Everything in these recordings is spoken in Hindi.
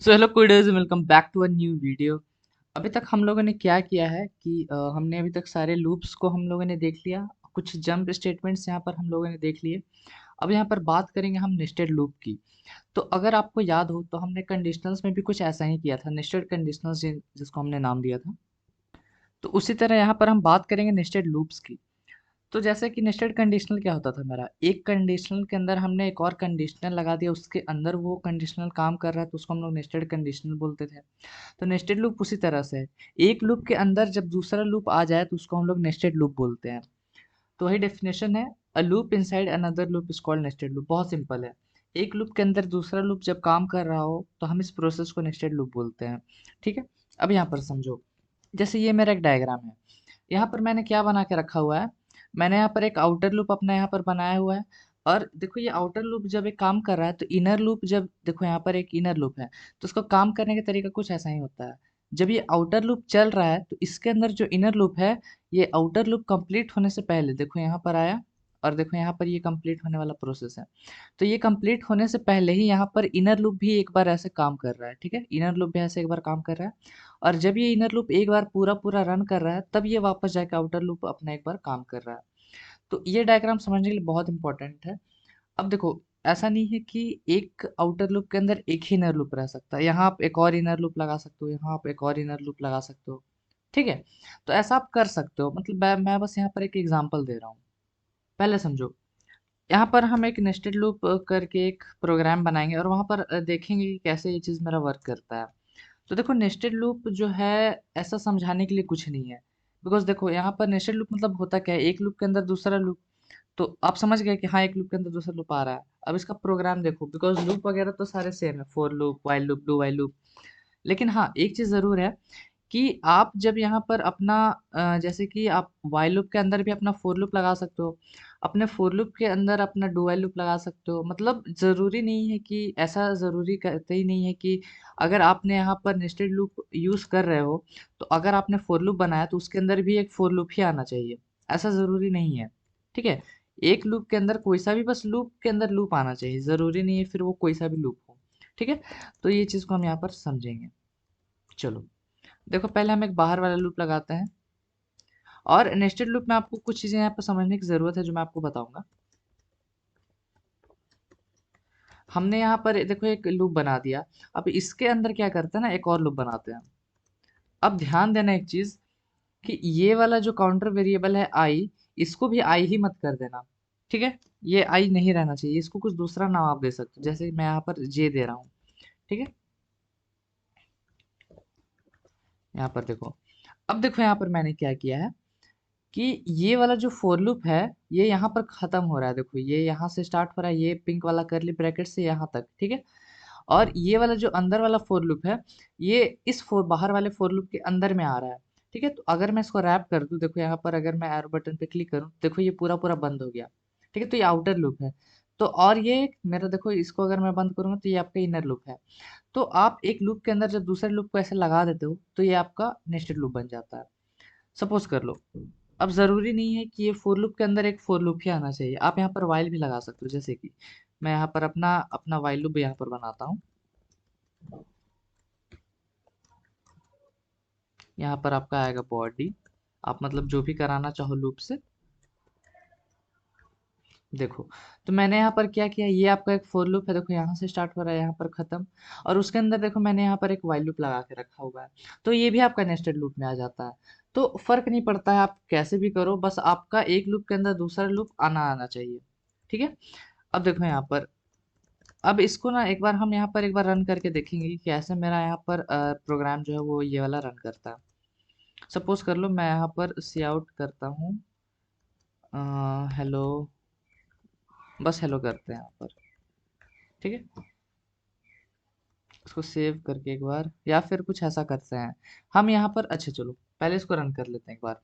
So hello coders, welcome back to a new video. अभी तक हम लोगों ने क्या किया है कि हमने अभी तक सारे लूप्स को हम लोगों ने देख लिया। कुछ जंप स्टेटमेंट्स यहाँ पर हम लोगों ने देख लिए। अब यहाँ पर बात करेंगे हम नेस्टेड लूप की। तो अगर आपको याद हो तो हमने कंडीशनल्स में भी कुछ ऐसा ही किया था, नेस्टेड कंडीशनल्स जिसको हमने नाम दिया था। तो उसी तरह यहाँ पर हम बात करेंगे नेस्टेड लूप्स की। तो जैसे कि नेस्टेड कंडीशनल क्या होता था, मेरा एक कंडीशनल के अंदर हमने एक और कंडीशनल लगा दिया, उसके अंदर वो कंडीशनल काम कर रहा है तो उसको हम लोग नेस्टेड कंडीशनल बोलते थे। तो नेस्टेड लूप उसी तरह से है। एक लूप के अंदर जब दूसरा लूप आ जाए तो उसको हम लोग नेस्टेड लूप बोलते हैं। तो वही डेफिनेशन है, a loop inside another loop is called nested loop. बहुत सिंपल है। एक लूप के अंदर दूसरा लूप जब काम कर रहा हो तो हम इस प्रोसेस को नेस्टेड लूप बोलते हैं। ठीक है। अब यहाँ पर समझो, जैसे ये मेरा एक डायग्राम है। यहाँ पर मैंने क्या बना के रखा हुआ है, मैंने यहाँ पर एक आउटर लूप अपना यहाँ पर बनाया हुआ है। और देखो ये आउटर लूप जब एक काम कर रहा है तो इनर लूप, जब देखो यहाँ पर एक इनर लूप है तो उसको काम करने का तरीका कुछ ऐसा ही होता है। जब ये आउटर लूप चल रहा है तो इसके अंदर जो इनर लूप है, ये आउटर लूप कंप्लीट होने से पहले देखो यहाँ पर आया, और देखो यहाँ पर ये कंप्लीट होने वाला प्रोसेस है। तो ये कंप्लीट होने से पहले ही यहाँ पर इनर लूप भी एक बार ऐसे काम कर रहा है। ठीक है, इनर लूप भी ऐसे एक बार काम कर रहा है। और जब ये इनर लूप एक बार पूरा पूरा रन कर रहा है तब ये वापस जाके आउटर लूप अपना एक बार काम कर रहा है। तो ये डायग्राम समझने के लिए बहुत इंपॉर्टेंट है। अब देखो, ऐसा नहीं है कि एक आउटर लूप के अंदर एक ही इनर लूप रह सकता है। यहाँ आप एक और इनर लूप लगा सकते हो, यहाँ आप एक और इनर लूप लगा सकते हो। ठीक है। तो ऐसा आप कर सकते हो, मतलब मैं बस यहाँ पर एक एग्जांपल दे रहा हूँ। पहले समझो, यहाँ पर हम एक नेस्टेड लूप करके एक प्रोग्राम बनाएंगे और वहां पर देखेंगे कि कैसे ये चीज़ मेरा वर्क करता है। तो देखो नेस्टेड लूप जो है, ऐसा समझाने के लिए कुछ नहीं है। बिकॉज देखो यहाँ पर नेस्टेड लूप मतलब होता क्या है, एक लूप के अंदर दूसरा लूप। तो आप समझ गए कि हाँ, एक लूप के अंदर दूसरा लूप आ रहा है। अब इसका प्रोग्राम देखो, बिकॉज लूप वगैरह तो सारे सेम है, for loop, while loop, do while loop. लेकिन हाँ, एक चीज़ ज़रूर है कि आप जब यहाँ पर अपना जैसे कि आप व्हाइल लूप के अंदर भी अपना फोर लूप लगा सकते हो, अपने फोर लूप के अंदर अपना डू व्हाइल लूप लगा सकते हो। मतलब ज़रूरी नहीं है कि, ऐसा ज़रूरी कहते ही नहीं है कि अगर आपने यहाँ पर नेस्टेड लूप यूज़ कर रहे हो तो अगर आपने फोर लूप बनाया तो उसके अंदर भी एक फोर लूप ही आना चाहिए। ऐसा ज़रूरी नहीं है। ठीक है। एक लूप के अंदर कोई सा भी, बस लूप के अंदर लूप आना चाहिए, ज़रूरी नहीं है फिर वो कोई सा भी लूप हो। ठीक है। तो ये चीज़ को हम यहाँ पर समझेंगे। चलो, देखो पहले हम एक बाहर वाला लूप लगाते हैं। और नेस्टेड लूप में आपको कुछ चीज़ें यहाँ पर समझने की ज़रूरत है जो मैं आपको बताऊंगा। हमने यहाँ पर देखो एक लूप बना दिया। अब इसके अंदर क्या करते हैं ना, एक और लूप बनाते हैं। अब ध्यान देना एक चीज़, कि ये वाला जो काउंटर वेरिएबल है आई, इसको भी आई ही मत कर देना। ठीक है। ये आई नहीं रहना चाहिए, इसको कुछ दूसरा नाम आप दे सकते हो, जैसे मैं यहाँ पर जे दे रहा हूँ। ठीक है। यहाँ पर देखो, अब देखो यहाँ पर मैंने क्या किया है कि ये वाला जो फोर लूप है, ये यहाँ पर खत्म हो रहा है। देखो ये यहाँ से स्टार्ट हो रहा है, ये पिंक वाला करली ब्रैकेट से यहाँ तक। ठीक है। और ये वाला जो अंदर वाला फोर लूप है, ये इस फोर बाहर वाले फोर लूप के अंदर में आ रहा है। ठीक है। तो अगर मैं इसको रैप कर दूं, देखो यहाँ पर अगर मैं एरो बटन पे क्लिक करूँ, देखो ये पूरा पूरा बंद हो गया। ठीक है। तो ये आउटर लूप है। तो और ये मेरा, देखो इसको अगर मैं बंद करूंगा तो ये आपका इनर लूप है। तो आप एक लूप के अंदर जब दूसरे लूप को ऐसे लगा देते हो तो ये आपका नेस्टेड लूप बन जाता है। सपोज कर लो, अब ज़रूरी नहीं है कि ये फोर लूप के अंदर एक फोर लूप ही आना चाहिए, आप यहाँ पर वाइल भी लगा सकते हो। जैसे कि मैं यहाँ पर अपना अपना वाइल लूप यहाँ पर बनाता हूँ। यहाँ पर आपका आएगा बॉडी, आप मतलब जो भी कराना चाहो लूप से। देखो, तो मैंने यहाँ पर क्या किया, ये आपका एक फोर लूप है, देखो यहाँ से स्टार्ट हो रहा है यहाँ पर खत्म। और उसके अंदर देखो मैंने यहाँ पर एक वाइल लूप लगा के रखा हुआ है। तो ये भी आपका नेस्टेड लूप में आ जाता है। तो फर्क नहीं पड़ता है, आप कैसे भी करो, बस आपका एक लूप के अंदर दूसरा लूप आना आना चाहिए। ठीक है। अब देखो यहाँ पर, अब इसको ना एक बार हम यहाँ पर एक बार रन करके देखेंगे कि कैसे मेरा यहाँ पर प्रोग्राम जो है वो ये वाला रन करता है। सपोज कर लो मैं यहाँ पर सी आउट करता हूँ, हेलो, बस हेलो करते हैं यहाँ पर। ठीक है। इसको सेव करके एक बार, या फिर कुछ ऐसा करते हैं हम यहाँ पर। अच्छा चलो, पहले इसको रन कर लेते हैं एक बार।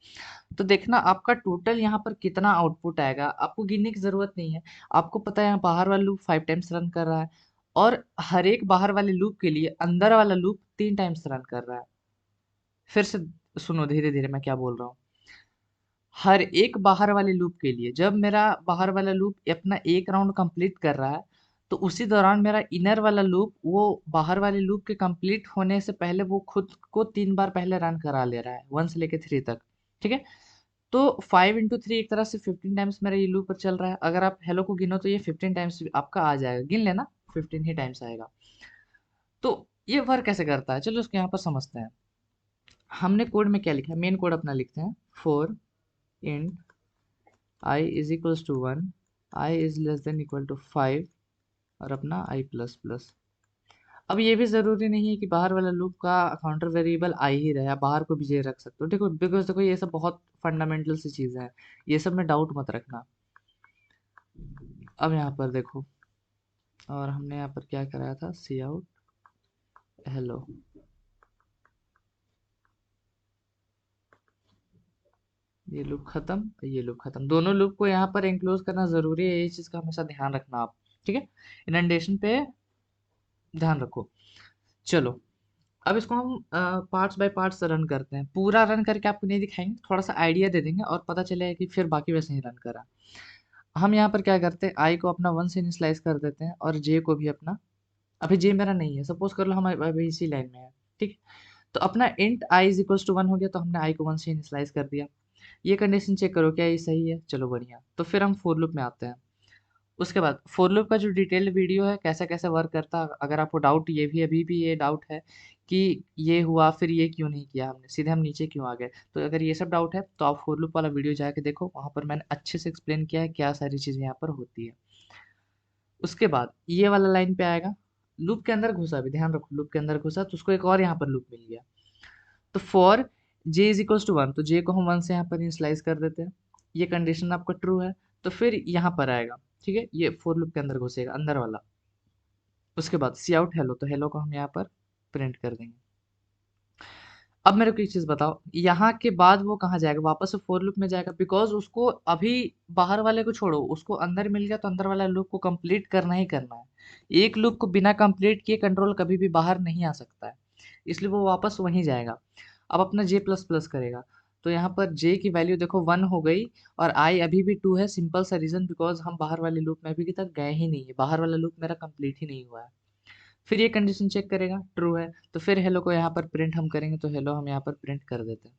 तो देखना आपका टोटल यहाँ पर कितना आउटपुट आएगा, आपको गिनने की जरूरत नहीं है। आपको पता है यहाँ बाहर वाला लूप 5 टाइम्स रन कर रहा है, और हर एक बाहर वाले लूप के लिए अंदर वाला लूप 3 टाइम्स रन कर रहा है। फिर से सुनो धीरे धीरे मैं क्या बोल रहा हूँ। हर एक बाहर वाले लूप के लिए, जब मेरा बाहर वाला लूप अपना एक राउंड कंप्लीट कर रहा है, तो उसी दौरान मेरा इनर वाला लूप वो बाहर वाले लूप के कंप्लीट होने से पहले वो खुद को 3 बार पहले रन करा ले रहा है, 1 से लेके 3 तक। ठीक है, तो 5 × 3 एक तरह से 15 टाइम्स मेरा ये लूप पर चल रहा है। अगर आप हेलो को गिनो तो ये 15 टाइम्स आपका आ जाएगा, गिन लेना, 15 ही टाइम्स आएगा। तो ये वर्क कैसे करता है, चलो उसको यहाँ पर समझते हैं। हमने कोड में क्या लिखा है, मेन कोड अपना लिखते हैं, for int I is equals to 1, I is less than equal to 5 और अपना आई प्लस प्लस। अब ये भी ज़रूरी नहीं है कि बाहर वाला लूप का काउंटर वेरिएबल आई ही रहे, आप बाहर को भी जे रख सकते हो। देखो, बिकॉज देखो ये सब बहुत फंडामेंटल सी चीज़ें हैं, ये सब में डाउट मत रखना। अब यहाँ पर देखो, और हमने यहाँ पर क्या कराया था, सी आउट हेलो। ये लूप खत्म, ये लूप खत्म, दोनों लूप को यहाँ पर एंक्लोज करना जरूरी है, ये चीज़ का हमेशा ध्यान रखना आप। ठीक है, इनडेशन पे ध्यान रखो। चलो, अब इसको हम पार्ट्स बाय पार्ट्स रन करते हैं। पूरा रन करके आपको नहीं दिखाएंगे, थोड़ा सा आइडिया दे देंगे और पता चलेगा कि फिर बाकी वैसे ही रन करा। हम यहाँ पर क्या करते हैं, आई को अपना 1 से इनिशियलाइज कर देते हैं और जे को भी अपना, अभी जे मेरा नहीं है, सपोज कर लो हम अभी इसी लाइन में है। ठीक है, तो अपना int I is equals to 1 हो गया, तो हमने आई को 1 से इनिशियलाइज कर दिया। ये कंडीशन चेक करो क्या ये सही है, चलो बढ़िया। तो फिर हम फोर लूप में आते हैं। उसके बाद फोर लूप का जो डिटेल्ड वीडियो है कैसा कैसे वर्क करता है, अगर आपको डाउट ये भी अभी भी ये डाउट है कि ये हुआ फिर ये क्यों नहीं किया हमने, सीधे हम नीचे क्यों आ गए, तो अगर ये सब डाउट है तो आप फोर लूप वाला वीडियो जाके देखो, वहाँ पर मैंने अच्छे से एक्सप्लेन किया है क्या सारी चीज़ें यहाँ पर होती है। उसके बाद ये वाला लाइन पे आएगा, लूप के अंदर घुसा, भी ध्यान रखो, लूप के अंदर घुसा तो उसको एक और यहाँ पर लूप मिल गया। तो for j is equals to 1, तो जे को हम 1 से यहाँ पर इनिशियलाइज कर देते हैं। ये कंडीशन आपका ट्रू है, तो फिर यहाँ पर आएगा। ठीक है, ये फोर लूप के अंदर घुसेगा, अंदर वाला। उसके बाद सी आउट हेलो, तो हेलो को हम यहाँ पर प्रिंट कर देंगे। अब मेरे को एक चीज़ बताओ, यहाँ के बाद वो कहाँ जाएगा, वापस से फोर लूप में जाएगा, बिकॉज उसको अभी बाहर वाले को छोड़ो, उसको अंदर मिल गया तो अंदर वाला लूप को कंप्लीट करना ही करना है। एक लूप को बिना कंप्लीट किए कंट्रोल कभी भी बाहर नहीं आ सकता है, इसलिए वो वापस वहीं जाएगा। अब अपना जे प्लस प्लस करेगा, तो यहाँ पर जे की वैल्यू देखो 1 हो गई और आई अभी भी 2 है, सिंपल सा रीज़न, बिकॉज हम बाहर वाले लूप में अभी तक गए ही नहीं है, बाहर वाला लूप मेरा कंप्लीट ही नहीं हुआ है। फिर ये कंडीशन चेक करेगा, ट्रू है, तो फिर हेलो को यहाँ पर प्रिंट हम करेंगे, तो हेलो हम यहाँ पर प्रिंट कर देते हैं।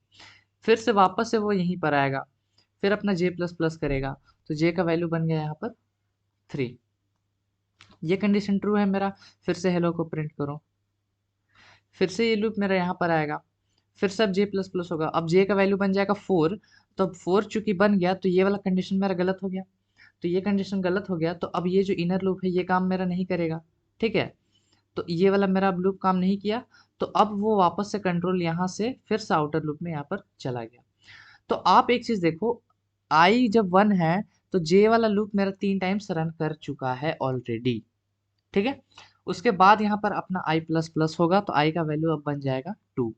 फिर से वापस से वो यहीं पर आएगा, फिर अपना जे प्लस प्लस करेगा, तो जे का वैल्यू बन गया यहाँ पर 3। ये कंडीशन ट्रू है मेरा, फिर से हेलो को प्रिंट करो, फिर से ये लूप मेरा यहाँ पर आएगा, फिर से अब जे प्लस प्लस होगा, अब जे का वैल्यू बन जाएगा 4। तो अब 4 चूंकि बन गया तो ये वाला कंडीशन मेरा गलत हो गया, तो ये कंडीशन गलत हो गया, तो अब ये जो इनर लूप है ये काम मेरा नहीं करेगा। ठीक है, तो ये वाला मेरा अब लूप काम नहीं किया, तो अब वो वापस से कंट्रोल यहाँ से फिर से आउटर लूप में यहाँ पर चला गया। तो आप एक चीज देखो, आई जब 1 है तो जे वाला लूप मेरा 3 टाइम्स रन कर चुका है ऑलरेडी। ठीक है, उसके बाद यहाँ पर अपना आई प्लस प्लस होगा, तो आई का वैल्यू अब बन जाएगा 2।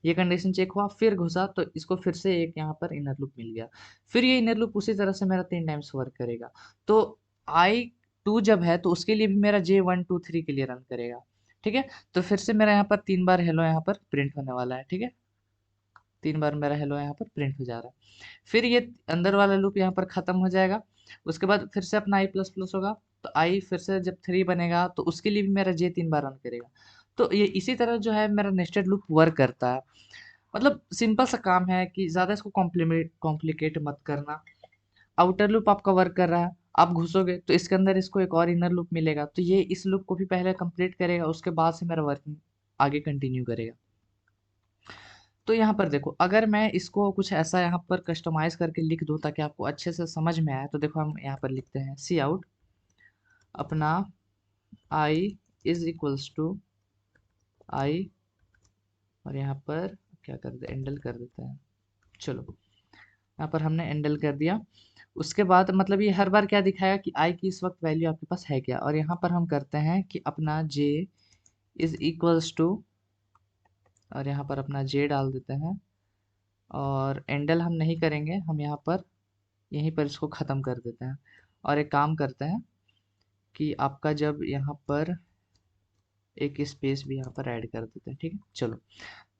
ये कंडीशन चेक हुआ, फिर घुसा तो इसको फिर से एक यहाँ पर इनर लूप मिल गया, फिर ये इनर लूप उसी तरह से मेरा 3 टाइम्स वर्क करेगा। तो आई 2 जब है तो उसके लिए भी मेरा जे 1 2 3 के लिए रन करेगा। ठीक है, तो फिर से मेरा यहाँ पर 3 बार हेलो यहाँ पर प्रिंट होने वाला है। ठीक है, 3 बार मेरा हेलो यहाँ पर प्रिंट हो जा रहा है, फिर ये अंदर वाला लूप यहाँ पर खत्म हो जाएगा। उसके बाद फिर से अपना आई प्लस प्लस होगा, तो आई फिर से जब 3 बनेगा तो उसके लिए भी मेरा जे 3 बार रन करेगा। तो ये इसी तरह जो है मेरा नेस्टेड लूप वर्क करता है। मतलब सिंपल सा काम है कि ज़्यादा इसको कॉम्प्लिकेट मत करना। आउटर लूप आपका वर्क कर रहा है, आप घुसोगे तो इसके अंदर इसको एक और इनर लूप मिलेगा, तो ये इस लूप को भी पहले कंप्लीट करेगा, उसके बाद से मेरा वर्किंग आगे कंटिन्यू करेगा। तो यहाँ पर देखो, अगर मैं इसको कुछ ऐसा यहाँ पर कस्टमाइज करके लिख दूँ ताकि आपको अच्छे से समझ में आए, तो देखो हम यहाँ पर लिखते हैं सी आउट अपना आई इज इक्वल्स टू आई, और यहाँ पर क्या कर दे, एंडल कर देते हैं। चलो, यहाँ पर हमने एंडल कर दिया। उसके बाद मतलब ये हर बार क्या दिखाएगा कि आई की इस वक्त वैल्यू आपके पास है क्या, और यहाँ पर हम करते हैं कि अपना जे इज इक्वल्स टू, और यहाँ पर अपना जे डाल देते हैं, और एंडल हम नहीं करेंगे, हम यहाँ पर यहीं पर इसको ख़त्म कर देते हैं। और एक काम करते हैं कि आपका जब यहाँ पर एक स्पेस भी यहाँ पर ऐड कर देते हैं। ठीक है, चलो,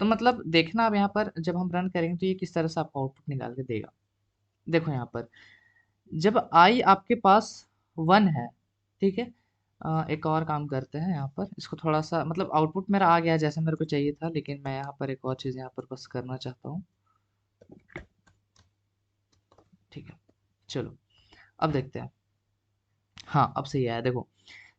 तो मतलब देखना, अब यहाँ पर जब हम रन करेंगे तो ये किस तरह से आपको आउटपुट निकाल के देगा। देखो यहाँ पर जब आई आपके पास 1 है, ठीक है, एक और काम करते हैं यहाँ पर, इसको थोड़ा सा मतलब आउटपुट मेरा आ गया जैसे मेरे को चाहिए था, लेकिन मैं यहाँ पर एक और चीज़ यहाँ पर बस करना चाहता हूँ। ठीक है, चलो अब देखते हैं। हाँ, अब सही आया देखो।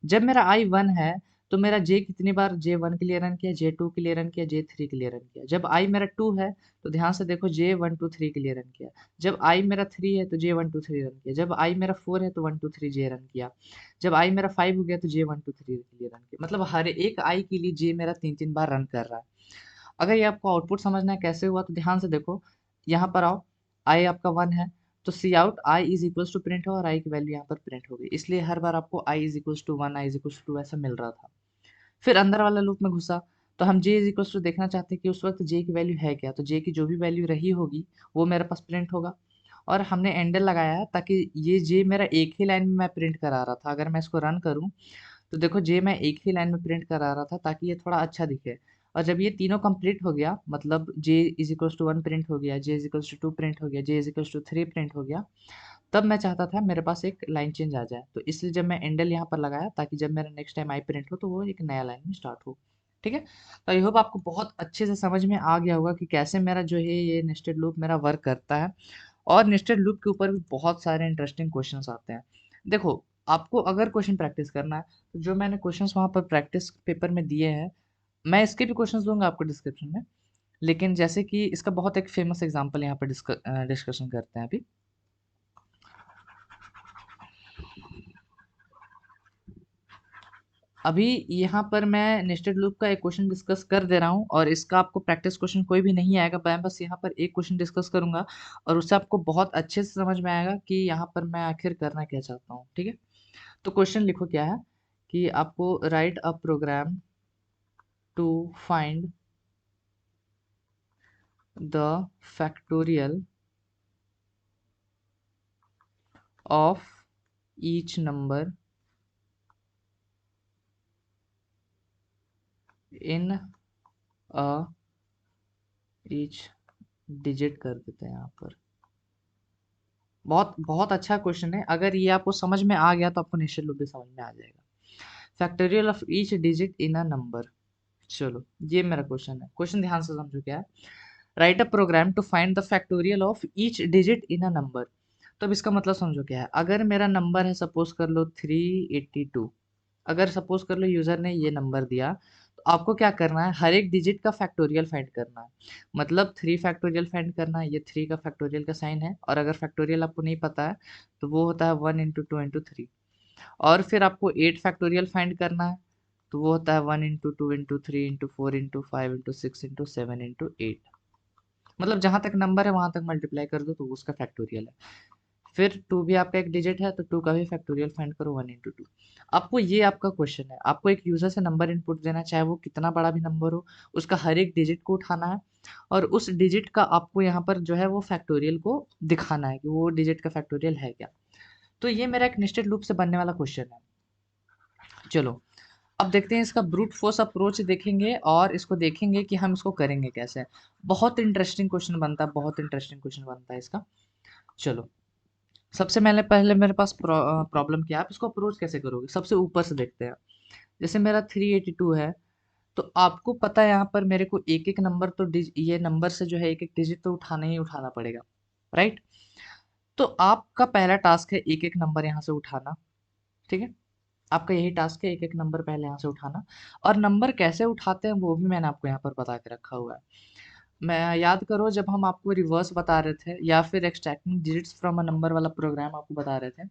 जब मेरा आई 1 है तो मेरा जे कितनी बार जे 1 के लिए रन किया, जे 2 के लिए रन किया, जे 3 के लिए रन किया। जब आई मेरा 2 है तो ध्यान से देखो जे 1 2 3 के लिए रन किया। जब आई मेरा 3 है तो जे 1 2 3 रन किया। जब आई मेरा 4 है तो 1 2 3 जे रन किया। जब आई मेरा 5 हो गया तो जे 1 2 3 के लिए रन किया। मतलब हर एक आई के लिए जे मेरा 3 3 बार रन कर रहा है। अगर ये आपको आउटपुट समझना है कैसे हुआ तो ध्यान से देखो, यहाँ पर आओ। आई आपका 1 है तो C out I is equals to print हो और आई की वैल्यू यहाँ पर प्रिंट हो गई, इसलिए हर बार आपको I is equals to 1 I is equals to 2 ऐसा मिल रहा था। फिर अंदर वाला लूप में घुसा तो हम जे इज इक्वल्स टू देखना चाहते हैं कि उस वक्त जे की वैल्यू है क्या, तो जे की जो भी वैल्यू रही होगी वो मेरे पास प्रिंट होगा। और हमने एंडल लगाया है ताकि ये जे मेरा एक ही लाइन में मैं प्रिंट करा रहा था। अगर मैं इसको रन करूँ तो देखो जे मैं एक ही लाइन में प्रिंट करा रहा था ताकि ये थोड़ा अच्छा दिखे। और जब ये तीनों कंप्लीट हो गया, मतलब जे इज इक्वल्स टू 1 प्रिंट हो गया, जे इज इक्वल्स टू 2 प्रिंट हो गया, जे इज इक्वल्स टू 3 प्रिंट हो गया, तब मैं चाहता था मेरे पास एक लाइन चेंज आ जाए। तो इसलिए जब मैं एंडल यहाँ पर लगाया ताकि जब मेरा नेक्स्ट टाइम आई प्रिंट हो तो वो एक नया लाइन में स्टार्ट हो। ठीक है, तो आई होप आपको बहुत अच्छे से समझ में आ गया होगा कि कैसे मेरा जो है ये नेस्टेड लूप मेरा वर्क करता है। और नेस्टेड लूप के ऊपर भी बहुत सारे इंटरेस्टिंग क्वेश्चंस आते हैं। देखो, आपको अगर क्वेश्चन प्रैक्टिस करना है तो जो मैंने क्वेश्चंस वहाँ पर प्रैक्टिस पेपर में दिए हैं, मैं इसके भी क्वेश्चंस दूंगा आपको डिस्क्रिप्शन में। लेकिन जैसे कि इसका बहुत एक फेमस एग्जांपल यहाँ पर डिस्कशन करते हैं अभी। अभी यहाँ पर मैं नेस्टेड लूप का एक क्वेश्चन डिस्कस कर दे रहा हूँ और इसका आपको प्रैक्टिस क्वेश्चन कोई भी नहीं आएगा। मैं बस यहाँ पर एक क्वेश्चन डिस्कस करूंगा और उससे आपको बहुत अच्छे से समझ में आएगा कि यहाँ पर मैं आखिर करना क्या चाहता हूँ। ठीक है, तो क्वेश्चन लिखो क्या है कि आपको write a program to find the factorial of each number in a each digit कर देते हैं यहाँ पर। बहुत बहुत अच्छा क्वेश्चन है, अगर ये आपको समझ में आ गया तो आपको निश्चित रूप से समझ में आ जाएगा। Factorial of each digit in a number. चलो, ये मेरा क्वेश्चन है। क्वेश्चन ध्यान से समझो क्या है। Write a program to find the factorial of each digit in a number. तो अब इसका मतलब समझो क्या है। अगर मेरा नंबर है, सपोज कर लो 382, अगर सपोज कर लो यूजर ने ये नंबर दिया, तो आपको क्या करना है, हर एक डिजिट का फैक्टोरियल फाइंड करना है। मतलब 3 फैक्टोरियल फाइंड करना है, ये 3 का फैक्टोरियल का साइन है। और अगर फैक्टोरियल आपको नहीं पता है तो वो होता है 1 इंटू 2 इंटू 3। और फिर आपको 8 फैक्टोरियल फाइंड करना है, तो वो होता है 1 into 2 into 3 into 4 into 5 into 6 into 7 into 8। मतलब जहां तक नंबर है वहां तक मल्टीप्लाई कर दो तो वो उसका फैक्टोरियल है। फिर 2 भी आपका एक डिजिट है तो 2 का भी फैक्टोरियल फाइंड करो 1 इंटू 2। आपको ये आपका क्वेश्चन है, आपको एक यूजर से नंबर इनपुट देना है, चाहे वो कितना बड़ा भी नंबर हो, उसका हर एक डिजिट को उठाना है और उस डिजिट का आपको यहाँ पर जो है वो फैक्टोरियल को दिखाना है कि वो डिजिट का फैक्टोरियल है क्या। तो ये मेरा एक नेस्टेड लूप से बनने वाला क्वेश्चन है। चलो, अब देखते हैं इसका ब्रूट फोर्स अप्रोच देखेंगे और इसको देखेंगे कि हम इसको करेंगे कैसे। बहुत इंटरेस्टिंग क्वेश्चन बनता है, बहुत इंटरेस्टिंग क्वेश्चन बनता है इसका। चलो, सबसे पहले पहले मेरे पास प्रॉब्लम क्या है, आप इसको अप्रोच कैसे करोगे। सबसे ऊपर से देखते हैं। जैसे मेरा 382 है तो आपको पता है यहाँ पर मेरे को एक एक नंबर तो ये नंबर से जो है एक एक डिजिट तो उठाना ही उठाना पड़ेगा, राइट। तो आपका पहला टास्क है एक एक नंबर यहाँ से उठाना। ठीक है, आपका यही टास्क है एक एक नंबर पहले यहाँ से उठाना। और नंबर कैसे उठाते हैं वो भी मैंने आपको यहाँ पर बता के रखा हुआ है। मैं याद करो जब हम आपको रिवर्स बता रहे थे या फिर extracting digits from a number वाला प्रोग्राम आपको बता रहे थे,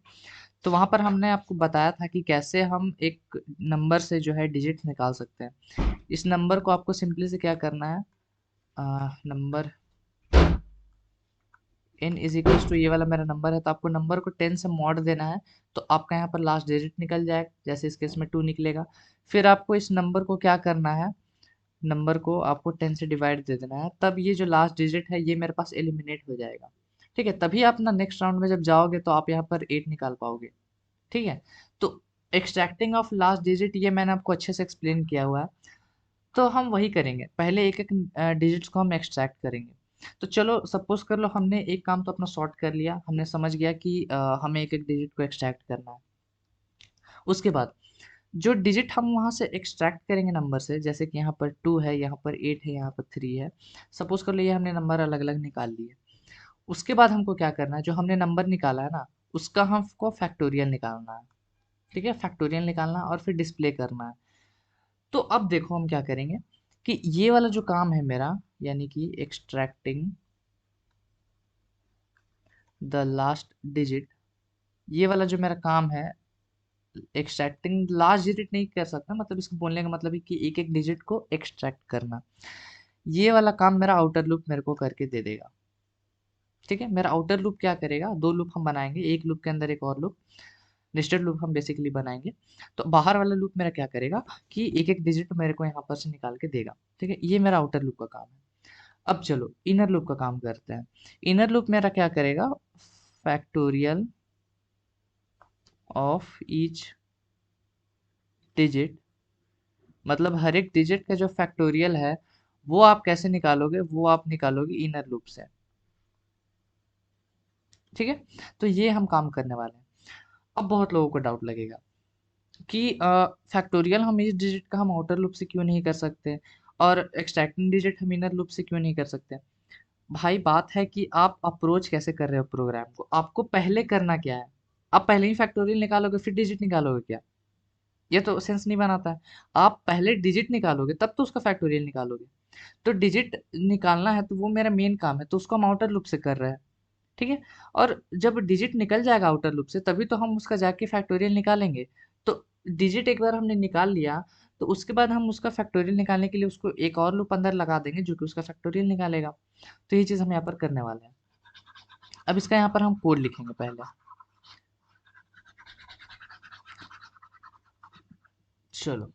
तो वहां पर हमने आपको बताया था कि कैसे हम एक नंबर से जो है डिजिट्स निकाल सकते हैं। इस नंबर को आपको सिंपली से क्या करना है, number n is equals to, ये वाला मेरा नंबर है तो आपको नंबर को 10 से मॉड देना है। तो आपका यहाँ पर लास्ट डिजिट निकल जाएगा, जैसे इस केस में 2 निकलेगा। फिर आपको इस नंबर को क्या करना है, नंबर को आपको 10 से डिवाइड दे देना है, तब ये जो लास्ट डिजिट है ये मेरे पास एलिमिनेट हो जाएगा। ठीक है, तभी आप ना नेक्स्ट राउंड में जब जाओगे तो आप यहाँ पर 8 निकाल पाओगे। ठीक है, तो एक्सट्रैक्टिंग ऑफ लास्ट डिजिट ये मैंने आपको अच्छे से एक्सप्लेन किया हुआ है। तो हम वही करेंगे, पहले एक एक डिजिट्स को हम एक्सट्रैक्ट करेंगे। तो चलो, सपोज कर लो हमने एक काम तो अपना सॉर्ट कर लिया, हमने समझ गया कि हमें एक एक डिजिट को एक्सट्रैक्ट करना है। उसके बाद जो डिजिट हम वहाँ से एक्सट्रैक्ट करेंगे नंबर से, जैसे कि यहाँ पर 2 है, यहाँ पर 8 है, यहाँ पर 3 है, सपोज कर लीजिए हमने नंबर अलग अलग निकाल लिए। उसके बाद हमको क्या करना है, जो हमने नंबर निकाला है ना, उसका हमको फैक्टोरियल निकालना है। ठीक है, फैक्टोरियल निकालना है और फिर डिस्प्ले करना है। तो अब देखो हम क्या करेंगे कि ये वाला जो काम है मेरा, यानी कि एक्सट्रैक्टिंग द लास्ट डिजिट, ये वाला जो मेरा काम है, एक्सट्रैक्टिंग लास्ट डिजिट नहीं कर सकता, मतलब इसको बोलने का मतलब है कि एक एक डिजिट को एक्सट्रैक्ट करना। ये वाला काम मेरा आउटर लूप मेरे को करके दे देगा। ठीक है, मेरा आउटर लूप क्या करेगा, दो लूप हम बनाएंगे, एक लूप के अंदर एक और लूप, नेस्टेड लूप हम बेसिकली बनाएंगे। तो बाहर वाला लूप मेरा क्या करेगा कि एक एक डिजिट मेरे को यहाँ पर से निकाल के देगा। ठीक है, ये मेरा आउटर लूप का काम है। अब चलो इनर लूप का काम करते हैं। इनर लूप मेरा क्या करेगा, फैक्टोरियल ऑफ ईच डिजिट, मतलब हर एक डिजिट का जो फैक्टोरियल है वो आप कैसे निकालोगे, वो आप निकालोगे इनर लूप से। ठीक है, तो ये हम काम करने वाले हैं। अब बहुत लोगों को डाउट लगेगा कि फैक्टोरियल हम इस डिजिट का हम आउटर लूप से क्यों नहीं कर सकते, और एक्सट्रैक्टिंग डिजिट हम इनर लूप से क्यों नहीं कर सकते। भाई बात है कि आप अप्रोच कैसे कर रहे हो प्रोग्राम को, आपको पहले करना क्या है। आप पहले ही फैक्टोरियल निकालोगे फिर डिजिट निकालोगे क्या, ये तो सेंस नहीं बनाता है। आप पहले डिजिट निकालोगे तब तो उसका फैक्टोरियल निकालोगे। तो डिजिट निकालना है तो वो मेरा मेन काम है, तो उसको हम आउटर लूप से कर रहे हैं। ठीक है, और जब डिजिट निकल जाएगा आउटर लूप से तभी तो हम उसका जाके फैक्टोरियल निकालेंगे। तो डिजिट एक बार हमने निकाल लिया, तो उसके बाद हम उसका फैक्टोरियल निकालने के लिए उसको एक और लूप अंदर लगा देंगे जो कि उसका फैक्टोरियल निकालेगा। तो ये चीज़ हम यहाँ पर करने वाले हैं। अब इसका यहाँ पर हम कोड लिखेंगे पहले। चलो,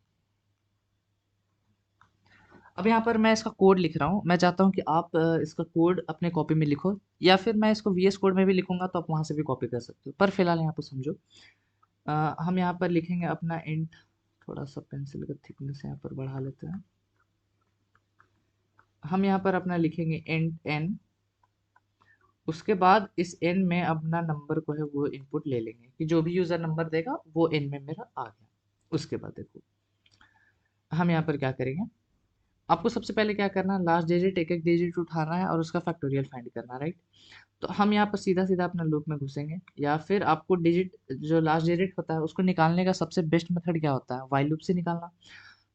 अब यहाँ पर मैं इसका कोड लिख रहा हूँ। मैं चाहता हूँ कि आप इसका कोड अपने कॉपी में लिखो, या फिर मैं इसको वीएस कोड में भी लिखूंगा तो आप वहाँ से भी कॉपी कर सकते हो, पर फिलहाल यहाँ पर समझो। हम यहाँ पर लिखेंगे अपना इंट, थोड़ा सा पेंसिल का थिकनेस यहाँ पर बढ़ा लेते हैं। हम यहाँ पर अपना लिखेंगे इंट एन, उसके बाद इस एन में अपना नंबर को है वो इनपुट ले लेंगे कि जो भी यूज़र नंबर देगा वो एन में मेरा आ गया। उसके बाद देखो हम यहाँ पर क्या करेंगे, आपको सबसे पहले क्या करना है, लास्ट डिजिट एक एक डिजिट उठाना है और उसका फैक्टोरियल फाइंड करना है, राइट। तो हम यहाँ पर सीधा सीधा अपना लूप में घुसेंगे, या फिर आपको डिजिट जो लास्ट डिजिट होता है उसको निकालने का सबसे बेस्ट मेथड क्या होता है, वाइल लूप से निकालना।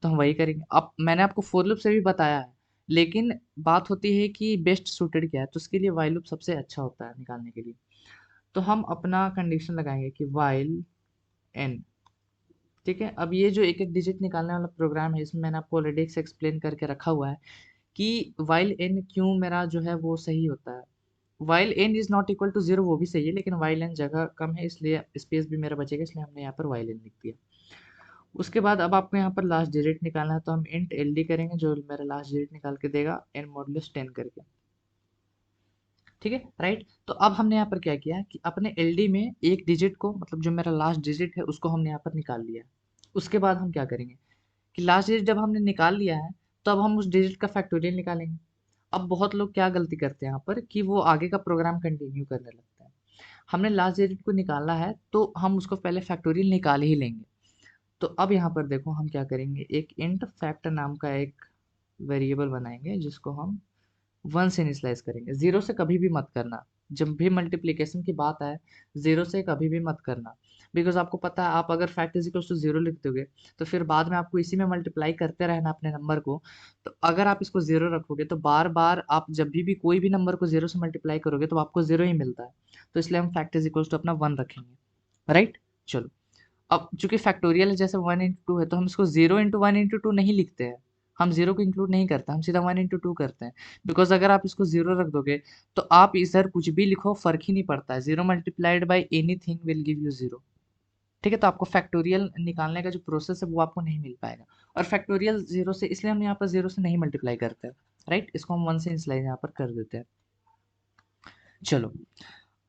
तो हम वही करेंगे। अब मैंने आपको फोर लूप से भी बताया है, लेकिन बात होती है कि बेस्ट सूटेड क्या है, तो उसके लिए वाइल लूप सबसे अच्छा होता है निकालने के लिए। तो हम अपना कंडीशन लगाएंगे कि वाइल एन। ठीक है, अब ये जो एक एक डिजिट निकालने वाला प्रोग्राम है इसमें मैंने आपको ऑलरेडी से एक्सप्लेन करके रखा हुआ है कि वाइल एन क्यों मेरा जो है वो सही होता है। While n is not equal to zero वो भी सही है, लेकिन वाइल एन जगह कम है इसलिए स्पेस भी मेरा बचेगा, इसलिए हमने यहाँ पर वाइल एन लिख दिया। उसके बाद अब आपको यहाँ पर लास्ट डिजिट निकालना है, तो हम इंट एल डी करेंगे जो मेरा लास्ट डिजिट निकाल के देगा एन मॉडुलस 10 करके। ठीक है, राइट। तो अब हमने यहाँ पर क्या किया कि अपने एल डी में एक डिजिट को, मतलब जो मेरा लास्ट डिजिट है उसको हमने यहाँ पर निकाल लिया। उसके बाद हम क्या करेंगे कि लास्ट डिजिट जब हमने निकाल लिया है तो अब हम उस डिजिट का फैक्टोरियल निकालेंगे। अब बहुत लोग क्या गलती करते हैं यहाँ पर कि वो आगे का प्रोग्राम कंटिन्यू करने लगते हैं। हमने लास्ट डिजिट को निकालना है तो हम उसको पहले फैक्टोरियल निकाल ही लेंगे। तो अब यहाँ पर देखो हम क्या करेंगे, एक इंट फैक्टर नाम का एक वेरिएबल बनाएंगे जिसको हम 1 से इनिशियलाइज करेंगे। जीरो से कभी भी मत करना, जब भी मल्टीप्लिकेशन की बात आए जीरो से कभी भी मत करना। बिकॉज आपको पता है आप अगर fact is equals to zero लिख दोगे तो फिर बाद में आपको इसी में मल्टीप्लाई करते रहना अपने नंबर को। तो अगर आप इसको जीरो रखोगे तो बार बार आप जब भी कोई भी नंबर को जीरो से मल्टीप्लाई करोगे तो आपको जीरो ही मिलता है। तो इसलिए हम फैक्ट इज इक्वल्स टू अपना 1 रखेंगे, राइट। चलो, अब चूंकि फैक्टोरियल है जैसे 1 इंटू 2 है तो हम इसको 0 इंटू 1 इंटू 2 नहीं लिखते हैं। हम जीरो को इंक्लूड नहीं करते, हम सीधा 1 इंटू 2 करते हैं। बिकॉज अगर आप इसको जीरो रख दोगे तो आप इधर कुछ भी लिखो फर्क ही नहीं पड़ता है, zero multiplied by any thing will give you zero. ठीक है, तो आपको फैक्टोरियल निकालने का जो प्रोसेस है वो आपको नहीं मिल पाएगा। और फैक्टोरियल जीरो से इसलिए हम यहाँ पर जीरो से नहीं मल्टीप्लाई करते हैं, राइट। इसको हम 1 से इनिशियलाइज यहाँ पर कर देते हैं। चलो,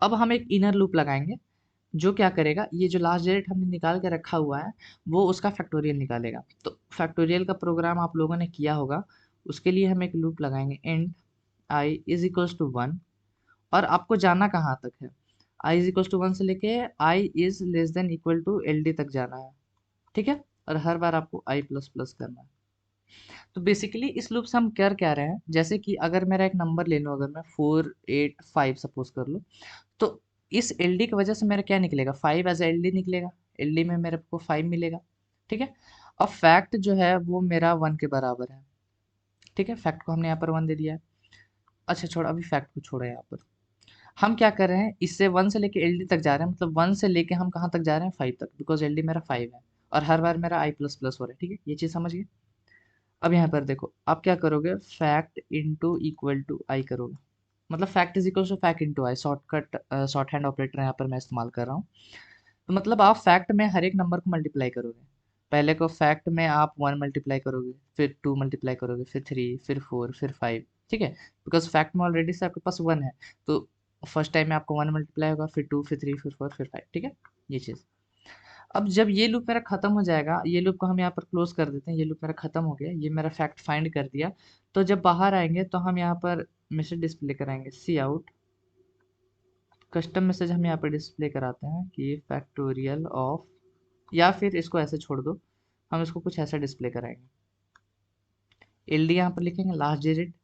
अब हम एक इनर लूप लगाएंगे जो क्या करेगा, ये जो लास्ट डिजिट हमने निकाल के रखा हुआ है वो उसका फैक्टोरियल निकालेगा। तो फैक्टोरियल का प्रोग्राम आप लोगों ने किया होगा, उसके लिए हम एक लूप लगाएंगे int I is equals to 1। और आपको जाना कहाँ तक है, आई इज इक्वल्स टू 1 से लेके I is less than equal to L D तक जाना है। ठीक है, और हर बार आपको i प्लस प्लस करना है। तो बेसिकली इस लूप से हम कर क्या रहे हैं, जैसे कि अगर मेरा एक नंबर ले लूँ, अगर मैं 485 सपोज कर लूँ, तो इस एल डी की वजह से मेरा क्या निकलेगा, 5 एज एल डी निकलेगा, एल डी में मेरे को 5 मिलेगा। ठीक है। अब फैक्ट जो है वो मेरा 1 के बराबर है। ठीक है, फैक्ट को हमने यहाँ पर 1 दे दिया है। अच्छा छोड़, अभी फैक्ट को छोड़ो, यहाँ पर हम क्या कर रहे हैं, इससे 1 से लेके एल डी तक जा रहे हैं, मतलब 1 से लेके हम कहाँ तक जा रहे हैं, 5 तक, बिकॉज एल डी मेरा 5 है और हर बार मेरा आई प्लस प्लस हो रहा है। ठीक है, ये चीज़ समझ गए। अब यहाँ पर देखो, आप क्या करोगे, fact into equal to i करोगे, मतलब fact is equal to fact into i, shortcut shorthand operator यहाँ पर मैं इस्तेमाल कर रहा हूँ। तो मतलब आप फैक्ट में हर एक नंबर को मल्टीप्लाई करोगे। पहले को फैक्ट में आप 1 मल्टीप्लाई करोगे, फिर 2 मल्टीप्लाई करोगे, फिर 3, फिर 4, फिर 5। ठीक है, बिकॉज फैक्ट में ऑलरेडी से आपके पास 1 है, तो फर्स्ट टाइम में आपको 1 मल्टीप्लाई होगा, फिर 2, फिर 3, फिर 4, फिर 5। ठीक है, ये चीज़। अब जब ये लूप मेरा खत्म हो जाएगा, ये लूप को हम यहाँ पर क्लोज कर देते हैं, ये लूप मेरा खत्म हो गया, ये मेरा फैक्ट फाइंड कर दिया। तो जब बाहर आएंगे तो हम यहाँ पर मैसेज डिस्प्ले कराएंगे, सी आउट कस्टम मैसेज हम यहाँ पर डिस्प्ले कराते हैं कि फैक्टोरियल ऑफ, या फिर इसको ऐसे छोड़ दो, हम इसको कुछ ऐसा डिस्प्ले कराएंगे, एल डी यहाँ पर लिखेंगे लास्ट डिजिट,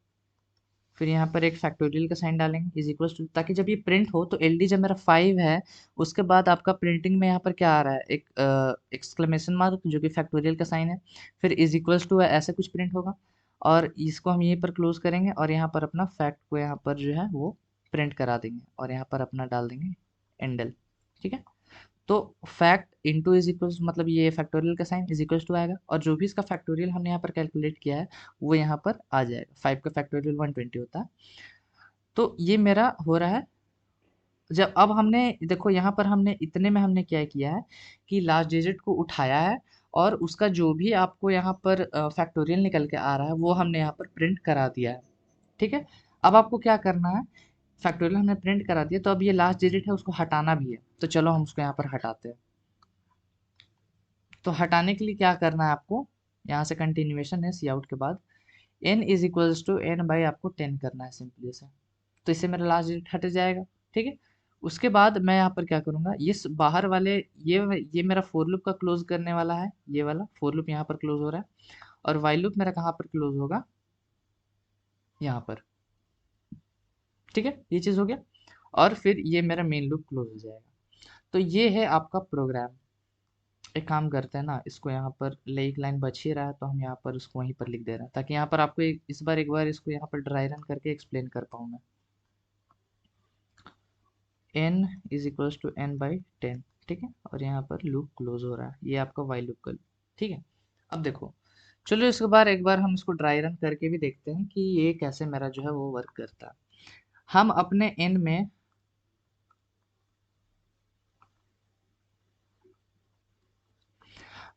फिर यहाँ पर एक फैक्टोरियल का साइन डालेंगे इज इक्वल टू, ताकि जब ये प्रिंट हो तो एल डी जब मेरा 5 है, उसके बाद आपका प्रिंटिंग में यहाँ पर क्या आ रहा है, एक एक्सक्लेमेशन मार्क जो कि फैक्टोरियल का साइन है, फिर इज इक्वल टू ऐसे कुछ प्रिंट होगा। और इसको हम यहीं पर क्लोज करेंगे और यहाँ पर अपना फैक्ट को यहाँ पर जो है वो प्रिंट करा देंगे और यहाँ पर अपना डाल देंगे एंडल। ठीक है, तो फैक्ट इंटू इज इक्वल, मतलब ये फैक्टोरियल का साइन इज इक्वल टू आएगा और जो भी इसका फैक्टोरियल हमने यहाँ पर कैलकुलेट किया है वो यहाँ पर आ जाएगा। 5 का फैक्टोरियल 120 होता है। तो ये मेरा हो रहा है। जब अब हमने देखो यहाँ पर हमने इतने में हमने क्या किया है कि लास्ट डिजिट को उठाया है और उसका जो भी आपको यहाँ पर फैक्टोरियल निकल के आ रहा है वो हमने यहाँ पर प्रिंट करा दिया है। ठीक है, अब आपको क्या करना है, फैक्टोरियल हमने प्रिंट करा दिया, तो अब ये लास्ट डिजिट है उसको हटाना भी है, तो चलो हम उसको यहाँ पर हटाते हैं। तो हटाने के लिए क्या करना है आपको, यहाँ से कंटिन्यूएशन है सी आउट के बाद, n is equals to n by आपको 10 करना है सिंपली से, तो इससे मेरा लास्ट डिजिट हट जाएगा। ठीक है, उसके बाद मैं यहाँ पर क्या करूँगा, इस बाहर वाले ये मेरा फोर लूप का क्लोज करने वाला है, ये वाला फोर लूप यहाँ पर क्लोज हो रहा है और वाइल लूप मेरा कहाँ पर क्लोज होगा, यहाँ पर। ठीक है, ये चीज़ हो गया और फिर ये मेरा मेन लूप क्लोज हो जाएगा। तो ये है आपका प्रोग्राम। एक काम करते हैं ना, इसको यहाँ पर ले एक लाइन बच ही रहा है तो हम यहाँ पर उसको वहीं पर लिख दे रहे हैं, ताकि यहाँ पर आपको इस बार एक बार इसको यहाँ पर ड्राई रन करके एक्सप्लेन कर पाऊँ मैं। n is equals to n by 10। ठीक है, और यहाँ पर लूप क्लोज हो रहा है, ये आपका वाइल लूप का लूप। ठीक है, अब देखो, चलो इसके बाद एक बार हम इसको ड्राई रन करके भी देखते हैं कि ये कैसे मेरा जो है वो वर्क करता है। हम अपने n में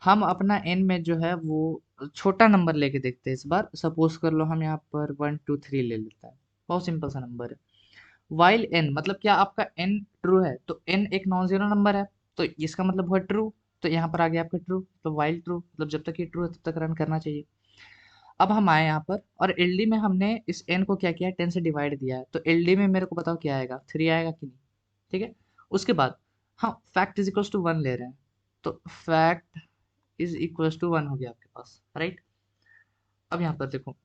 हम अपना n में जो है वो छोटा नंबर लेके देखते हैं इस बार। सपोज कर लो हम यहाँ पर 1 2 3 ले लेते हैं, बहुत सिंपल सा नंबर है। वाइल n मतलब क्या, आपका n ट्रू है तो n एक नॉन जीरो नंबर है, तो इसका मतलब हुआ ट्रू, तो यहाँ पर आ गया आपका ट्रू, तो वाइल ट्रू मतलब जब तक ये ट्रू है तब तक रन करना चाहिए। अब हम आए यहाँ पर और एल डी में हमने इस n को क्या किया है, 10 से डिवाइड दिया है, तो एल डी में मेरे को बताओ क्या आएगा, 3 आएगा कि नहीं। ठीक है, उसके बाद हाँ फैक्ट इज इक्वल्स टू 1 ले रहे हैं, तो फैक्ट इज इक्वल्स टू 1 हो गया आपके पास, राइट। अब यहाँ पर देखो,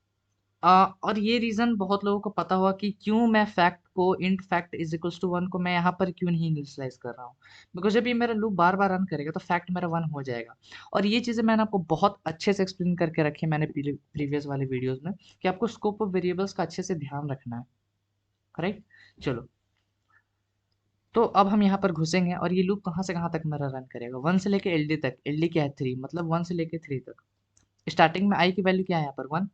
और ये रीज़न बहुत लोगों को पता होगा कि क्यों मैं फैक्ट को int fact is equals to 1 को मैं यहाँ पर क्यों नहीं इनिशियलाइज कर रहा हूँ, बिकॉज जब ये मेरा लूप बार बार रन करेगा तो फैक्ट मेरा 1 हो जाएगा। और ये चीज़ें मैंने आपको बहुत अच्छे से एक्सप्लेन करके रखी है मैंने प्रीवियस वाले वीडियोस में, कि आपको स्कोप ऑफ वेरिएबल्स का अच्छे से ध्यान रखना है, राइट। चलो, तो अब हम यहाँ पर घुसेंगे और ये लूप कहाँ से कहाँ तक मेरा रन करेगा, 1 से लेके एल डी तक, एल डी क्या है 3, मतलब 1 से लेके 3 तक। स्टार्टिंग में आई की वैल्यू क्या है यहाँ पर 1,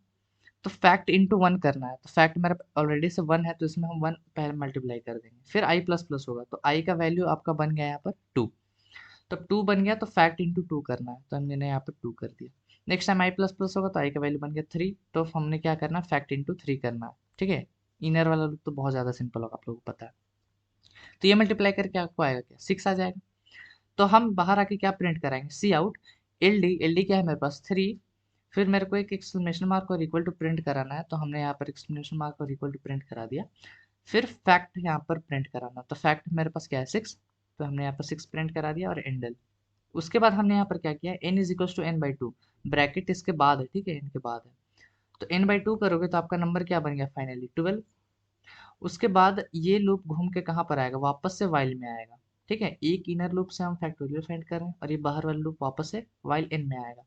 तो फैक्ट इंटू 1 करना है, तो फैक्ट मेरा ऑलरेडी से 1 है तो इसमें हम 1 पहले मल्टीप्लाई कर देंगे, फिर आई प्लस प्लस होगा, तो आई का वैल्यू आपका बन गया यहाँ पर 2। तो 2 बन गया तो फैक्ट इंटू 2 करना है, तो हमने यहाँ पर 2 कर दिया। Next time I plus plus होगा तो आई का वैल्यू बन गया 3, तो हमने क्या करना है, फैक्ट इंटू 3 करना है। ठीक है, इनर वाला लूप तो बहुत ज़्यादा सिंपल होगा, आप लोगों को पता है। तो ये मल्टीप्लाई करके आपको आएगा क्या, 6 आ जाएगा। तो हम बाहर आके क्या प्रिंट कराएंगे, C out L D, L D क्या है मेरे पास 3, फिर मेरे को एक एक्सक्लेमेशन मार्क और इक्वल टू प्रिंट कराना है, तो हमने यहाँ पर एक्सक्लेमेशन मार्क और इक्वल टू प्रिंट करा दिया। फिर फैक्ट यहाँ पर प्रिंट कराना, तो फैक्ट मेरे पास क्या है 6, तो हमने यहाँ पर 6 प्रिंट करा दिया और एंडल। उसके बाद हमने यहाँ पर क्या किया, n is equal to n by two, bracket इसके बाद है, ठीक है, n के बाद है, तो n बाई टू करोगे तो आपका नंबर क्या बन गया फाइनली 12। उसके बाद ये लूप घूम के कहाँ पर आएगा, वापस से वाइल में आएगा, ठीक है, एक इनर लूप से हम फैक्टोरियल फाइंड कर रहे हैं और ये बाहर वाला लूप वापस से वाइल n में आएगा।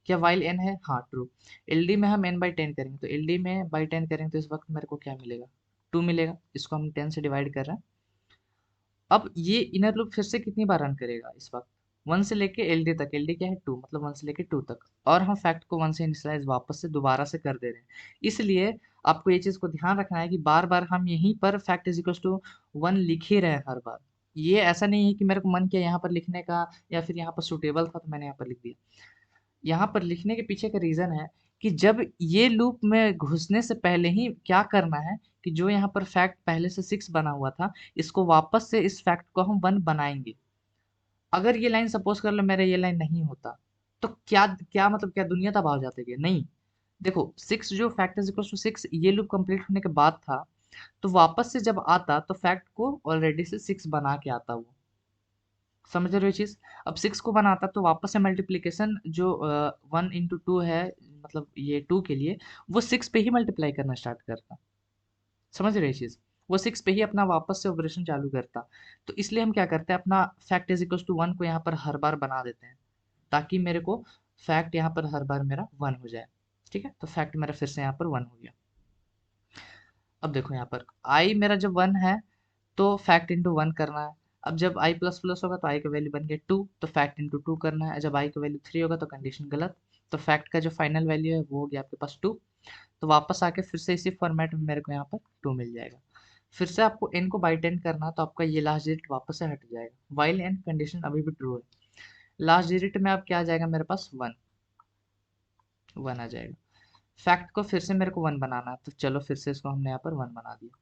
क्या वाइल n है, हाँ ट्रू। एलडी में हम n बाई 10 करेंगे, तो एलडी में बाई 10 करेंगे तो इस वक्त मेरे को क्या मिलेगा, 2 मिलेगा, इसको हम 10 से डिवाइड कर रहे हैं। अब ये इनर लूप फिर से कितनी बार रन करेगा इस वक्त, 1 से लेके एलडी तक, एलडी क्या है 2, मतलब 1 से लेके 2 तक, और हम फैक्ट को 1 से इनिशियलाइज वापस से दोबारा से कर दे रहे हैं। इसलिए आपको ये चीज़ को ध्यान रखना है कि बार बार हम यहीं पर फैक्ट इज इक्वल टू 1 लिख ही रहे हैं हर बार। ये ऐसा नहीं है कि मेरे को मन किया यहाँ पर लिखने का या फिर यहाँ पर सुटेबल था तो मैंने यहाँ पर लिख दिया। यहाँ पर लिखने के पीछे का रीज़न है कि जब ये लूप में घुसने से पहले ही क्या करना है कि जो यहाँ पर फैक्ट पहले से 6 बना हुआ था, इसको वापस से इस फैक्ट को हम 1 बनाएंगे। अगर ये लाइन सपोज कर लो मेरा ये लाइन नहीं होता तो क्या क्या मतलब क्या दुनिया तबाह हो जाती है, नहीं। देखो 6 जो फैक्ट इज इक्वल टू 6 ये लूप कंप्लीट होने के बाद था, तो वापस से जब आता तो फैक्ट को ऑलरेडी से 6 बना के आता वो, समझ रहे हो ये चीज़। अब 6 को बनाता तो वापस से मल्टीप्लीकेशन जो 1 इंटू 2 है, मतलब ये 2 के लिए वो 6 पे ही मल्टीप्लाई करना स्टार्ट करता, समझ रहे हो ये चीज़। वो 6 पे ही अपना वापस से ऑपरेशन चालू करता। तो इसलिए हम क्या करते हैं, अपना फैक्ट इज इक्वल टू 1 को यहाँ पर हर बार बना देते हैं ताकि मेरे को फैक्ट यहाँ पर हर बार मेरा 1 हो जाए, ठीक है। तो फैक्ट मेरा फिर से यहाँ पर 1 हो गया। अब देखो यहाँ पर आई मेरा जब 1 है तो फैक्ट इंटू 1 करना है। अब जब आई प्लस प्लस होगा तो आई का वैल्यू बन गया 2, तो फैक्ट इंटू 2 करना है। जब आई का वैल्यू 3 होगा तो कंडीशन गलत, तो फैक्ट का जो फाइनल वैल्यू है वो हो गया आपके पास 2। तो वापस आके फिर से इसी फॉर्मेट में मेरे को यहाँ पर 2 मिल जाएगा। फिर से आपको n को बाई 10 करना है तो आपका ये लास्ट डिजिट वापस से हट जाएगा, वाइल n कंडीशन अभी भी ट्रू है। लास्ट डिजिट में अब क्या आ जाएगा मेरे पास 1, 1 आ जाएगा। फैक्ट को फिर से मेरे को 1 बनाना है, तो चलो फिर से इसको हमने यहाँ पर 1 बना दिया।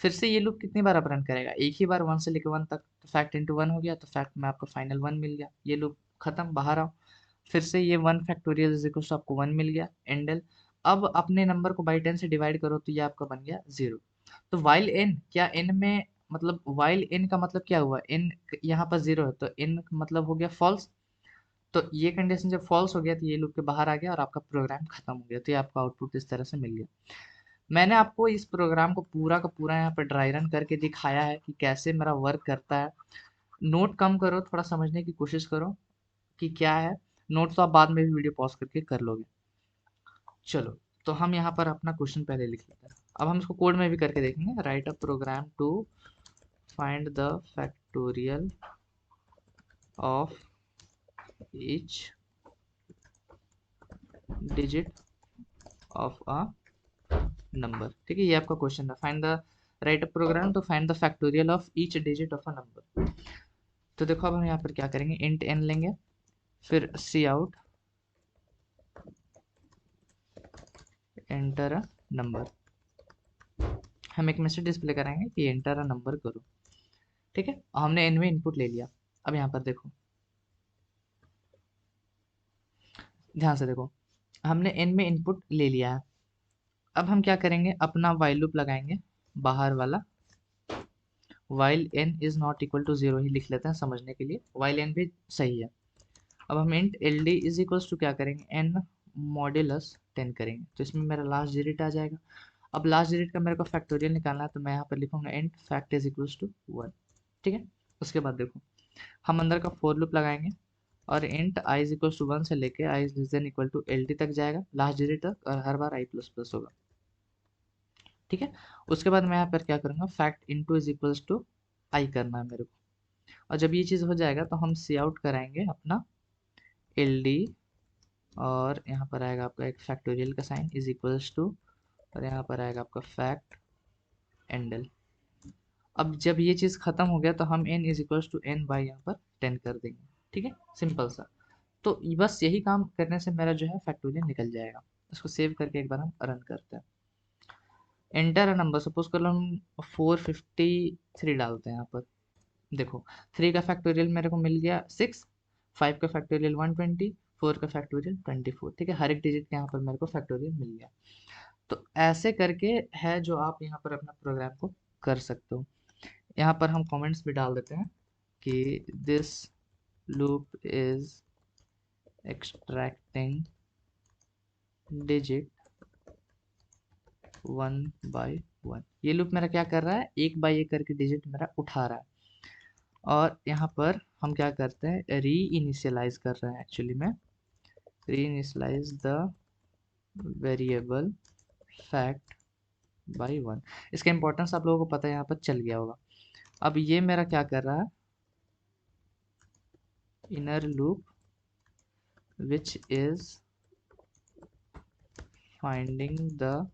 फिर से ये लूप कितनी बार अब रन करेगा, एक ही बार 1 से लेकर 1 तक, तो फैक्ट इंटू 1 हो गया, तो फैक्ट में आपको फाइनल 1 मिल गया। ये लूप खत्म, बाहर आओ। फिर से ये 1 फैक्टोरियल इज इक्वल टू आपको 1 मिल गया, एंडल। अब अपने नंबर को बाई 10 से डिवाइड करो तो ये आपका बन गया 0। तो वाइल n, क्या n में मतलब वाइल n का मतलब क्या हुआ, n यहाँ पर 0 है तो n मतलब हो गया फॉल्स। तो ये कंडीशन जब फॉल्स हो गया तो ये लूप के बाहर आ गया और आपका प्रोग्राम खत्म हो गया। तो ये आपका आउटपुट इस तरह से मिल गया। मैंने आपको इस प्रोग्राम को पूरा का पूरा यहाँ पर ड्राई रन करके दिखाया है कि कैसे मेरा वर्क करता है। नोट कम करो, थोड़ा समझने की कोशिश करो कि क्या है। नोट तो आप बाद में भी वीडियो पॉज करके कर लोगे। चलो, तो हम यहाँ पर अपना क्वेश्चन पहले लिख लेते हैं। अब हम इसको कोड में भी करके देखेंगे। Write a program to find the factorial of each digit of a number, ठीक है। ये आपका क्वेश्चन है, find the write a program to find the factorial of each digit of a number. तो देखो अब हम यहाँ पर क्या करेंगे, इंट n लेंगे, फिर सी आउट एंटर अ नंबर। हम एक मैसेज डिस्प्ले कराएंगे कि एंटर अ नंबर करो, ठीक है। हमने n में इनपुट ले लिया। अब यहाँ पर देखो, ध्यान से देखो, हमने n में इनपुट ले लिया है। अब हम क्या करेंगे, अपना वाइल लूप लगाएंगे बाहर वाला, while n is not equal to 0 ही लिख लेते हैं समझने के लिए, वाइल n भी सही है। अब हम int l d is equals to क्या करेंगे, एन मॉड्यूलस 10 करेंगे, तो इसमें मेरा लास्ट डिजिट आ जाएगा। अब लास्ट डिजिट का मेरे को फैक्टोरियल निकालना है, तो मैं यहाँ पर लिखूंगा int fact is equals to 1, ठीक है। उसके बाद देखो, हम अंदर का फोर लूप लगाएंगे और int I is equals to 1 से लेके I is less than equal to L D तक जाएगा, लास्ट डिजिट तक, और हर बार आई प्लस प्लस होगा, ठीक है। उसके बाद मैं यहाँ पर क्या करूँगा, fact into is equals to I करना है मेरे को। और जब ये चीज़ हो जाएगा तो हम सी आउट कराएंगे अपना एल डी, और यहाँ पर आएगा आपका एक फैक्टोरियल का साइन इज इक्वल्स टू, और यहाँ पर आएगा आपका फैक्ट एंडल। अब जब ये चीज़ खत्म हो गया तो हम n is equals to n by यहाँ पर 10 कर देंगे, ठीक है, सिंपल सा। तो बस यही काम करने से मेरा जो है फैक्टोरियल निकल जाएगा। इसको सेव करके एक बार हम रन करते हैं। एंटर अ नंबर, सपोज कर लो हम 453 डालते हैं यहाँ पर। देखो 3 का फैक्टोरियल मेरे को मिल गया 6, 5 का फैक्टोरियल 120, 4 का फैक्टोरियल 24, ठीक है। हर एक डिजिट के यहाँ पर मेरे को फैक्टोरियल मिल गया। तो ऐसे करके है जो आप यहाँ पर अपना प्रोग्राम को कर सकते हो। यहाँ पर हम कमेंट्स भी डाल देते हैं कि this loop is extracting digit 1 by 1। ये लूप मेरा क्या कर रहा है, एक बाय एक करके डिजिट मेरा उठा रहा है। और यहाँ पर हम क्या करते हैं, री इनिशियलाइज कर रहे हैं। एक्चुअली में reinitialise the variable fact by 1। इसका इंपॉर्टेंस आप लोगों को पता है, यहाँ पर चल गया होगा। अब ये मेरा क्या कर रहा है, inner loop which is finding the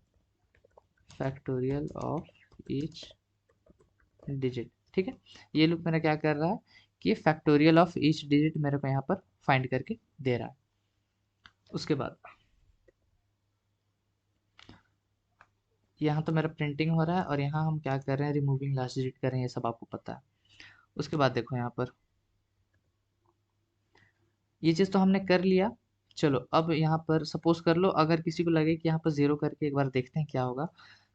factorial of each digit. ठीक है, ये लूप मेरा क्या कर रहा है कि फैक्टोरियल ऑफ ईच डिजिट मेरे को यहाँ पर फाइंड करके दे रहा है। उसके बाद यहाँ तो मेरा प्रिंटिंग हो रहा है और यहाँ हम क्या कर रहे हैं, रिमूविंग लास्ट डिजिट कर रहे हैं, ये सब आपको पता है। उसके बाद देखो यहाँ पर ये चीज़ तो हमने कर लिया। चलो अब यहाँ पर सपोज कर लो, अगर किसी को लगे कि यहाँ पर जीरो करके एक बार देखते हैं क्या होगा,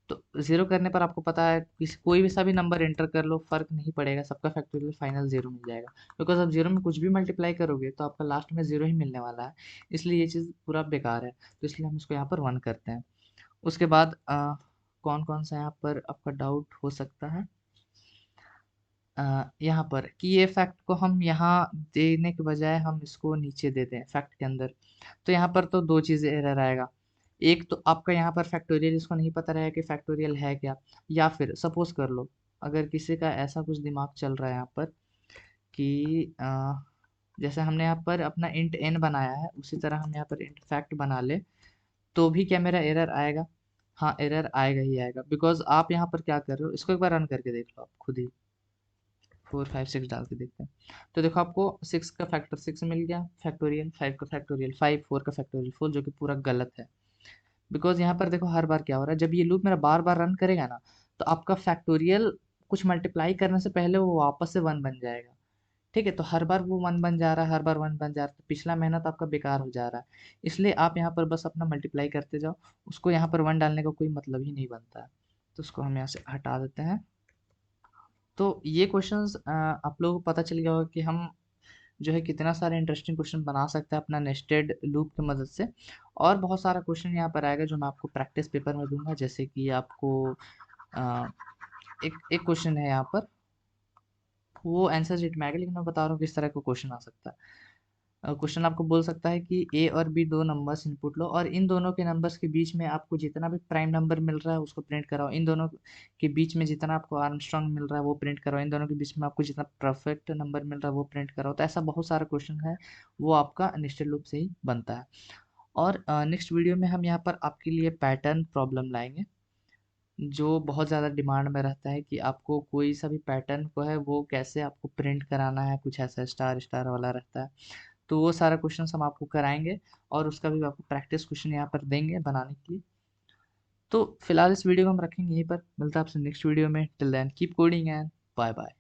तो जीरो करने पर आपको पता है किसी कोई भी सा भी नंबर एंटर कर लो, फर्क नहीं पड़ेगा, सबका फैक्टोरियल फाइनल जीरो मिल जाएगा। बिकॉज आप जीरो में कुछ भी मल्टीप्लाई करोगे तो आपका लास्ट में जीरो ही मिलने वाला है, इसलिए ये चीज़ पूरा बेकार है। तो इसलिए हम इसको यहाँ पर 1 करते हैं। उसके बाद कौन कौन सा यहाँ पर आपका डाउट हो सकता है, यहाँ पर कि ये फैक्ट को हम यहाँ देने के बजाय हम इसको नीचे दे दें फैक्ट के अंदर, तो यहाँ पर तो दो चीज़ें एरर आएगा। एक तो आपका यहाँ पर फैक्टोरियल इसको नहीं पता रहेगा कि फैक्टोरियल है क्या, या फिर सपोज कर लो अगर किसी का ऐसा कुछ दिमाग चल रहा है यहाँ पर कि जैसे हमने यहाँ पर अपना इंट एन बनाया है, उसी तरह हम यहाँ पर इंट फैक्ट बना ले, तो भी क्या मेरा एरर आएगा? हाँ, एरर आएगा ही आएगा। बिकॉज आप यहाँ पर क्या कर रहे हो, इसको एक बार रन करके देख लो आप खुद ही, 4 5 6 डाल के देखते हैं। तो देखो आपको 6 का फैक्टर 6 मिल गया, फैक्टोरियल 5 का फैक्टोरियल 5, 4 का फैक्टोरियल 4, जो कि पूरा गलत है। बिकॉज यहाँ पर देखो हर बार क्या हो रहा है, जब ये लूप मेरा बार बार रन करेगा ना, तो आपका फैक्टोरियल कुछ मल्टीप्लाई करने से पहले वो वापस से 1 बन जाएगा। ठीक है, तो हर बार वो 1 बन जा रहा है, हर बार 1 बन जा रहा है, तो पिछला मेहनत आपका बेकार हो जा रहा है। इसलिए आप यहाँ पर बस अपना मल्टीप्लाई करते जाओ, उसको यहाँ पर 1 डालने का कोई मतलब ही नहीं बनता है। तो उसको हम यहाँ से हटा देते हैं। तो ये क्वेश्चंस आप लोगों को पता चल गया होगा कि हम जो है कितना सारे इंटरेस्टिंग क्वेश्चन बना सकते हैं अपना नेस्टेड लूप की मदद से। और बहुत सारा क्वेश्चन यहाँ पर आएगा जो मैं आपको प्रैक्टिस पेपर में दूंगा। जैसे कि आपको अ, एक एक क्वेश्चन है यहाँ पर, वो आंसर शीट में आएगा, लेकिन मैं बता रहा हूँ किस तरह का क्वेश्चन आ सकता है। क्वेश्चन आपको बोल सकता है कि ए और बी दो नंबर्स इनपुट लो, और इन दोनों के नंबर्स के बीच में आपको जितना भी प्राइम नंबर मिल रहा है उसको प्रिंट कराओ। इन दोनों के बीच में जितना आपको आर्मस्ट्रॉन्ग मिल रहा है वो प्रिंट कराओ। इन दोनों के बीच में आपको जितना परफेक्ट नंबर मिल रहा है वो प्रिंट कराओ। तो ऐसा बहुत सारा क्वेश्चन है, वो आपका नेस्टेड लूप से ही बनता है। और नेक्स्ट वीडियो में हम यहाँ पर आपके लिए पैटर्न प्रॉब्लम लाएंगे, जो बहुत ज़्यादा डिमांड में रहता है कि आपको कोई सा भी पैटर्न को है वो कैसे आपको प्रिंट कराना है, कुछ ऐसा स्टार स्टार वाला रहता है। तो वो सारा क्वेश्चन हम आपको कराएंगे, और उसका भी आपको प्रैक्टिस क्वेश्चन यहाँ पर देंगे बनाने के लिए। तो फिलहाल इस वीडियो को हम रखेंगे यहीं पर, मिलता है आपसे नेक्स्ट वीडियो में। Till then keep coding and bye bye.